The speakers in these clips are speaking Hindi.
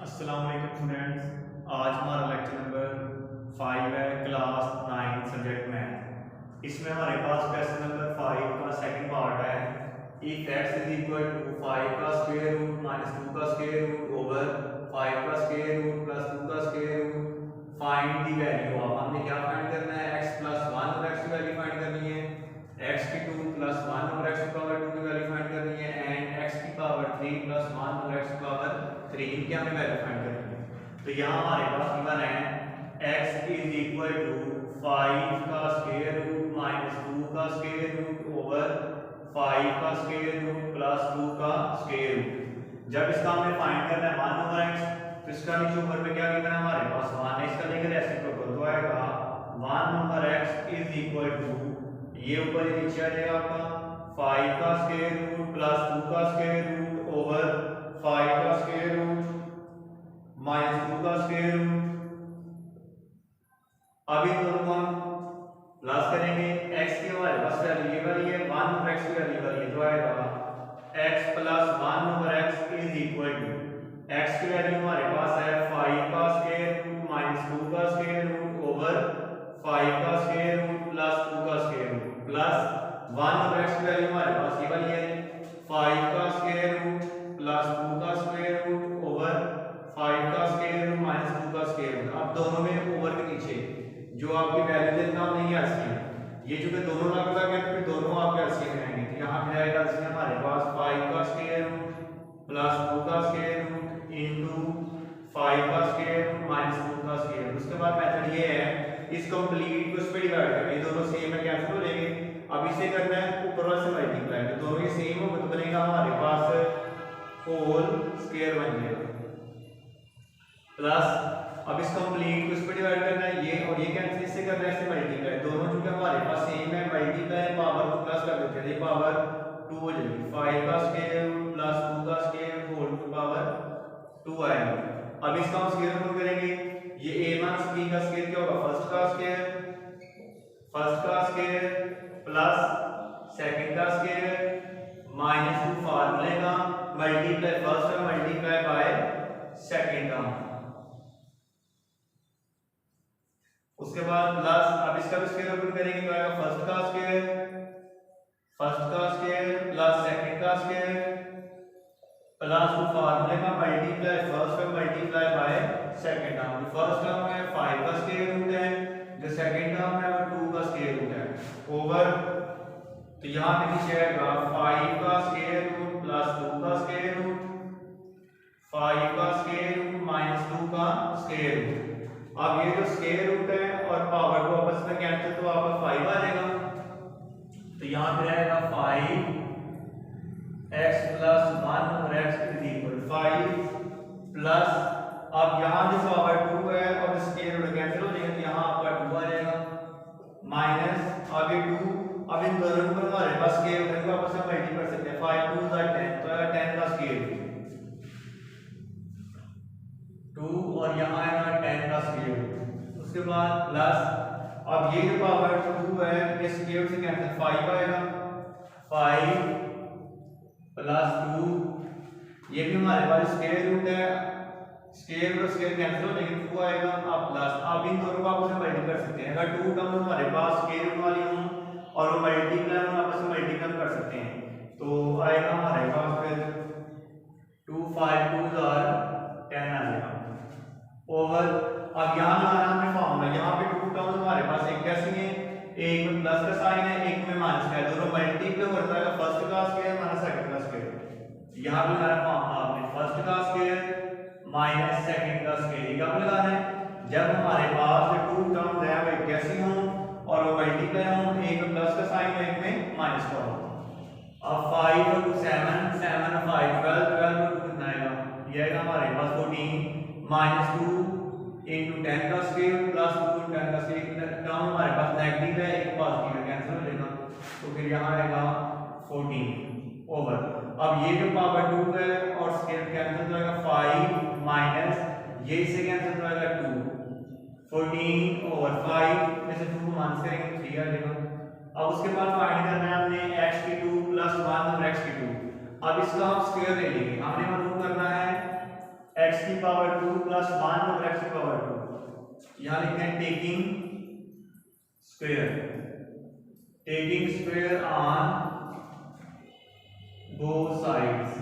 अस्सलाम वालेकुम स्टूडेंट्स। आज हमारा लेक्चर नंबर 5 है, क्लास 9 सब्जेक्ट मैथ। इसमें हमारे पास क्वेश्चन नंबर 5 का सेकंड पार्ट है। If x is equal to 5 का स्क्वायर रूट माइनस 2 का स्क्वायर रूट ओवर 5 का स्क्वायर रूट प्लस 2 का square root find the value of. हमने क्या फाइंड करना है? x प्लस 1 और x की वैल्यू फाइंड करनी है, x की 2 प्लस 1 और x की पावर 2 की वैल्यू फाइंड करनी है, एंड x की पावर 3 प्लस 1 और x की पावर 3 इनकी हमने वैल्यू फाइंड करनी है। तो यहाँ हमारे पास गिवन है x इज इक्वल टू 5 का स्क्वायर रूट माइनस 2 का स्क्वायर रूट ओवर 5 का स्क्वायर रूट प्लस 2 का स्क्वायर रूट। जब इसका हमने फाइंड करना है 1 ओवर x, तो इसका नीचे ऊपर में क्या गिवन है? हमारे पास 1 है, इसका लेकर रेसिप्रोकल तो आएगा 1 over x is equal to, ये ऊपर ही नीचे आ जाएगा आपका 5 का स्क्वायर रूट प्लस 2 का स्क्वायर रूट ओवर 5 का स्क्वायर रूट माइनस 2 का स्क्वायर रूट। अब इन दोनों को हम प्लस करेंगे। x की हमारे पास वैल्यू ये वाली है, 1 ओवर x की वैल्यू वाली है, तो आएगा x plus 1 over x is equal to, x की वैल्यू हमारे पास है 5 का स्क्वायर रूट माइनस 2 का स्क्वायर रूट ओवर 5 का स्क्वायर रूट प्लस 2 का square root plus 1 over x की वैल्यू हमारे पास ये वाली है 5 का स्क्वायर रूट प्लस 2 का स्क्वायर रूट ओवर 5 का स्क्वायर रूट माइनस 2 का स्क्वायर रूट। अब दोनों में ओवर के नीचे जो आपकी वैल्यू देना नहीं है एलसीएम, ये चूंकि दोनों अलग अलग है तो फिर दोनों आपके एलसीएम आएंगे। तो यहाँ पे आएगा एलसीएम हमारे पास 5 का स्क्वायर रूट प्लस 2 का स्क्वायर रूट इनटू 5 का स्क्वायर रूट माइनस 2 का स्क्वायर रूट। उसके बाद मेथड ये है, इस कंप्लीट को इस पे डिवाइड करें, ये दोनों सेम है, कैंसिल हो जाएंगे। अब इसे करना है ऊपर वाले से मल्टीप्लाई, तो दोनों ये सेम हो तो बनेगा हमारे पास होल स्क्वायर बन जाएगा प्लस, अब इस कंप्लीट को इस पे डिवाइड करना है, ये और ये कैंसिल इससे करना है, इससे मल्टीप्लाई, दोनों चूंकि हमारे पास सेम है मल्टीप्लाई पावर को प्लस कर देते हैं, ये पावर 2 हो जाएगी, 5 का स्क्वायर रूट प्लस 2 का square root whole to power 2 आएगा। अब इसका हम स्क्वायर रूट करेंगे, ये a माइनस b का स्क्वायर क्या होगा? फर्स्ट का स्क्वायर प्लस सेकंड का स्क्वायर माइनस 2 फार्मूले का मल्टीप्लाई फर्स्ट का मल्टीप्लाई बाय सेकंड का, उसके बाद प्लस, अब इसका भी स्क्वायर रूट करेंगे तो आएगा फर्स्ट का स्क्वायर प्लस सेकंड का स्क्वायर प्लस 2 फार्मूले का मल्टीप्लाई फर्स्ट का multiply by second term. First term में 5 का स्क्वायर रूट है, जो सेकंड टर्म है वो 2 का स्क्वायर रूट है ओवर, तो यहां पे नीचे आएगा 5 का स्क्वायर रूट प्लस 2 का स्क्वायर रूट 5 का स्क्वायर रूट माइनस 2 का स्क्वायर रूट। अब ये जो स्क्वायर रूट है और पावर को आपस में कैंसिल तो आपका 5 आ जाएगा, तो यहां पे रहेगा 5 x प्लस 1 और x इज इक्वल 5 प्लस, अब यहां जो पावर 2 है और स्क्वायर रूट कैंसिल हो जाएगा, तो यहां आपका 2 आ जाएगा माइनस आगे 2, अब इन दोनों को हमारे पास स्क्वायर रूट को आपस में मल्टीप्लाई कर सकते हैं, 5 2 10, तो आएगा 10 का स्क्वायर रूट 2 और यहां आएगा 10 का स्क्वायर रूट, उसके बाद प्लस, अब ये जो पावर 2 है ये स्क्वायर से कैंसिल 5 आएगा, 5 प्लस 2, ये भी हमारे पास स्क्वायर रूट है, स्क्वायर रूट स्क्वायर कैंसिल हो जाएगा 2 आएगा, अब प्लस, अब इन दोनों को आपस में मल्टीप्लाई कर सकते हैं, अगर 2 टर्म हमारे पास स्क्वायर रूट वाली हो और वो मल्टीप्लाई हम आपस में मल्टीप्लाई कर सकते हैं, तो आएगा हमारे पास फिर 2 5 2 10 आ जाएगा ओवर। अब यहाँ लगाना हमने फॉर्मूला, यहाँ पे 2 टर्म हमारे पास एक कैसी है, एक में प्लस का साइन है एक में माइनस का है, दोनों मल्टीप्लाई होता है फर्स्ट का स्क्वायर माइनस सेकंड का स्क्वायर। यहाँ पे लगाना फॉर्मूला आपने फर्स्ट का स्क्वायर माइनस सेकंड का स्क्वायर, ये कब लगाना है? जब हमारे पास 2 टर्म है वो कैसी हों और वो मल्टीप्लाई हों, एक में प्लस का साइन है एक में माइनस का हो। अब 5 और 2 7 7 और 5 12 12 और 2 कितना आएगा? ये आएगा हमारे पास 14 माइनस 2 इनटू 10 का स्क्वायर प्लस 2 10 का स्क्वायर, टर्म हमारे पास नेगेटिव है एक पॉजिटिव है, कैंसिल हो जाएगा, तो फिर यहाँ आएगा 14 ओवर। अब ये जो पावर 2 है और स्क्वायर कैंसिल हो जाएगा 5 माइनस ये इससे कैंसिल हो जाएगा 2, 14 ओवर 5 में से 2 को माइनस करेंगे 3 आ जाएगा। अब उसके बाद फाइंड करना है हमने x की 2 प्लस 1 और x की 2। अब इसका हम स्क्वायर ले लेंगे, हमने मालूम करना है x की की पावर 2 प्लस 1 ओवर एक्स की पावर 2, यहाँ लिखते हैं taking square on both sides.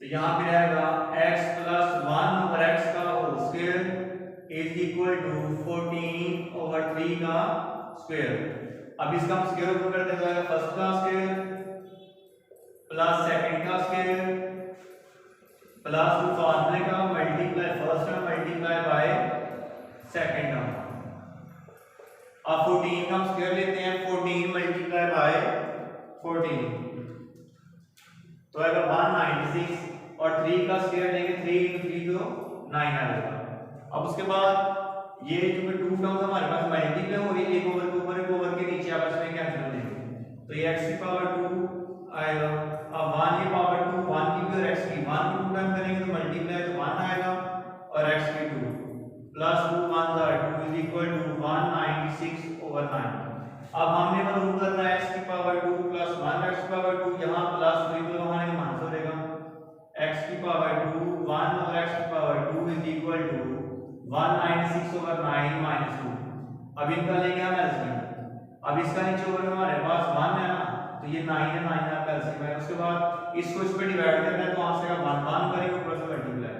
तो यहाँ पे रहेगा x प्लस 1 ओवर x का whole square is equal to 14 over 3 का स्क्वायर। अब इसका हम स्क्वायर ओपन करते हैं, फर्स्ट का स्क्वायर प्लस सेकंड का स्क्वायर प्लस फॉर्मूले का multiply first term multiply by second term. अब 14 का हम स्क्वायर लेते हैं, 14 मल्टीप्लाई बाय 14 तो आएगा 196 और 3 का स्क्वायर लेंगे 3 into 3 तो 9 आएगा। अब उसके बाद ये जो टू टर्म्स हमारे पास मल्टीप्लाई हो रही है, एक ओवर के ऊपर एक ओवर के नीचे आपस में कैंसिल हो जाएंगे, तो ये x की पावर 2 आएगा। अब 1 की पावर 2 1 की भी और x की 1 को 2 टाइम करेंगे तो मल्टीप्लाई तो 1 आएगा और x की 2 plus 2 1 2 is equal to 196 over 9। अब हमने प्रूव करना है x की पावर 2 प्लस 1 x की पावर 2, यहाँ प्लस 3 तो वहां नहीं मान हो जाएगा x की पावर 2 1 और x की power 2 is equal to 196 over 9 minus 2। अब इनका लेंगे हम एलसीएम, अब इसका नीचे ओवर हमारे पास 1 है ना, तो ये 9 है, 9 का एलसीएम है। उसके बाद इसको इस पे डिवाइड करना है तो वहां से 1 करेंगे ऊपर से मल्टीप्लाई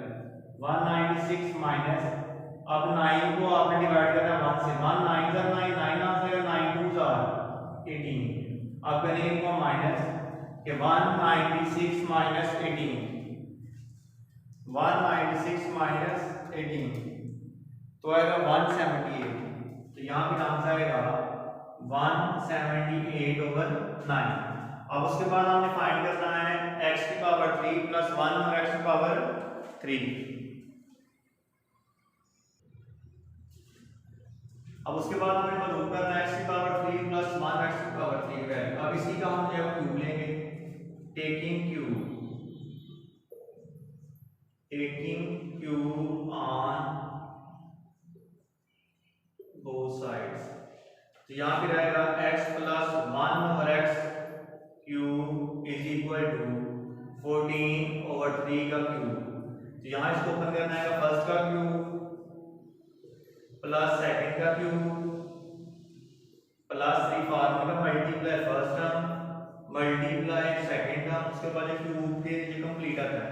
196 माइनस, अब 9 को आपने डिवाइड करना है 1 से, 1 9 9 9 आ जाएगा 9 2 18। अब करेंगे इनको माइनस कि 196 माइनस 18 196 माइनस 18 तो आएगा 178, तो यहाँ पे आंसर आएगा 178 ओवर 9। अब उसके बाद हमने फाइंड करना है x की पावर 3 प्लस 1 और x की पावर 3। अब उसके बाद हमें प्रूव करना है x की पावर 3 प्लस 1 x की पावर 3 का। अब इसी का हम जो क्यूब लेंगे, taking cube on both sides. तो यहाँ पे रहेगा x plus 1 over x cube is equal to 14 over 3 का क्यूब। तो यहाँ इसको ओपन करना है, फर्स्ट का क्यूब प्लस सेकंड का क्यूब प्लस 3 फॉर्मूला का multiply first term multiply second term, उसके बाद क्यूब के ये कंप्लीट आता है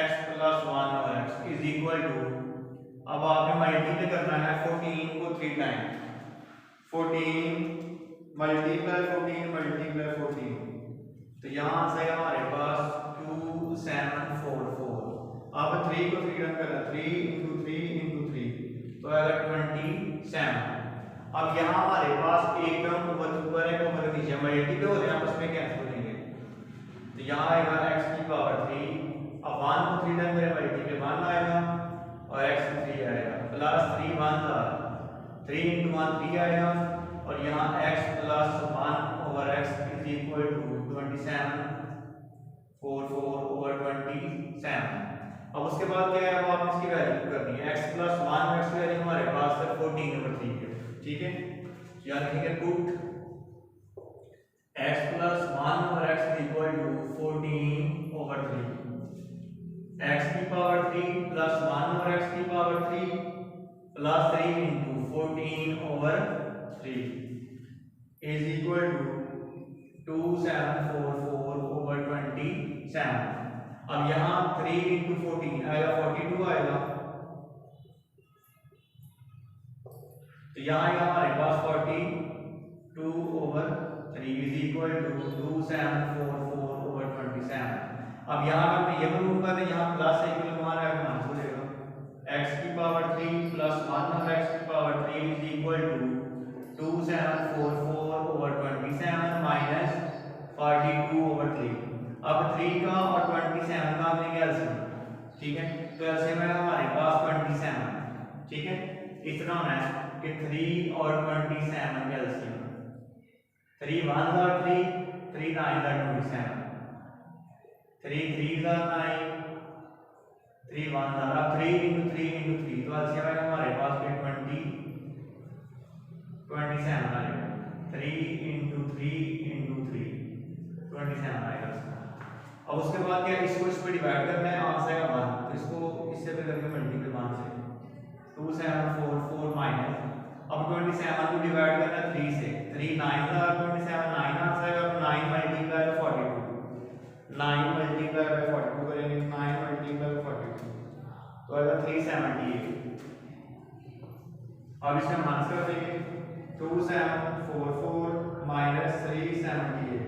x plus 1 over x is equal to, अब आपने मल्टीप्लाई करना है 14 को 3 टाइम, 14 मल्टीप्लाई 14 तो यहाँ से हमारे पास 2744। अब 3 को 3 टाइम करना 3 into 3 तो आएगा 27। अब यहाँ हमारे पास एक टर्म ऊपर है ऊपर नीचे मल्टीप्लाई हो रहे हैं आपस में कैंसिल हो जाएंगे, तो यहाँ आएगा x की पावर 3, अब 1 को 3 टाइम करें मल्टीप्लाई 1 आएगा और x 3 आएगा प्लस 3 1 3 into 1 3 आएगा और यहाँ x plus 1 over x is equal to 2744 over 27। अब उसके बाद क्या है, वो आपने इसकी वैल्यू करनी है, x प्लस 1 x की वैल्यू हमारे पास है 14 ओवर 3 है, ठीक है। यहाँ लिखेंगे put x plus 1 over x is equal to 14 over 3, x की पावर 3 प्लस 1 ओवर x की power 3 plus 3 into 14 over 3 is equal to 2744 over 27। अब यहाँ 3 into 14 आएगा 42 आएगा, तो यहाँ आएगा हमारे पास 42 over 3 is equal to 2744 over 27। अब यहाँ हमने ये प्रूव कर दिया, यहाँ प्लस है कि हमारा आंसर हो जाएगा x की पावर 3 प्लस 1 और x की power 3 is equal to 2744 over 27 minus 42 over 3। अब 3 का और 27 का हमने क्या एलसीएम, ठीक है, तो एलसीएम है हमारे पास 27, ठीक है। इतना होना है कि 3 और 27 का LCM 3 1 are 3 3 9 are 27 3 3 are 9 3 1 are 3 into 3 into 3 तो एलसीएम है हमारे पास 27 आएगा 3 into 3 into 3 27 आएगा। अब उसके बाद क्या, इसको इस पे डिवाइड करना है, आंसर आएगा 1, तो इसको इससे पे करके मल्टीपल 1 से 2744 माइनस, अब 27 को डिवाइड करना है 3 से, 3 9 का 27 9 आंसर आएगा, 9 मल्टीप्लाई बाय 42, 9 मल्टीप्लाई बाय 42 करेंगे, 9 मल्टीप्लाई बाय 42 तो आएगा 378। अब इसमें हम आंसर कर देंगे 2744 माइनस 378,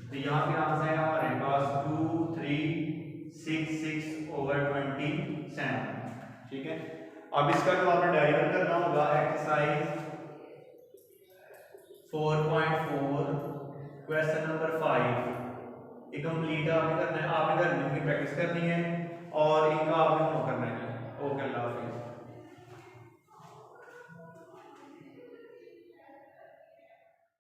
तो यहाँ पे आंसर है हमारे पास 2366/27। ठीक है, अब इसका जो आपने डेरिवेट करना होगा एक्सरसाइज 4.4 क्वेश्चन नंबर 5, ये कंप्लीट आपने करना है, आपने घर में प्रैक्टिस करनी है और इनका आपने होमवर्क करना है। ओके, अल्लाह।